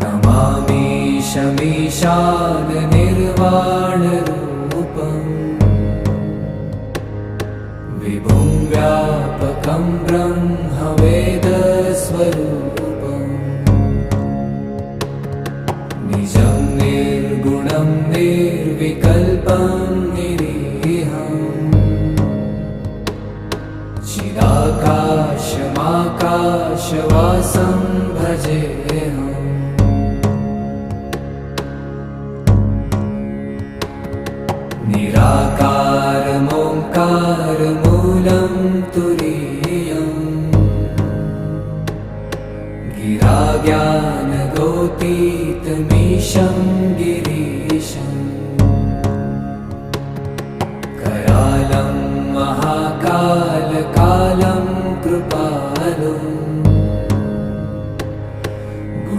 नमामीशमीशाननिर्वाणरूपम् विभुं व्यापकं ब्रह्मवेदस्वरूपम् निजं निर्गुणं निर्विकल्पं निरीहम् चिदाकाशमाकाशवासं भजेऽहम् निराकारमोङ्कारमूलं तुरीयम् गिराज्ञानगोतीतमीशं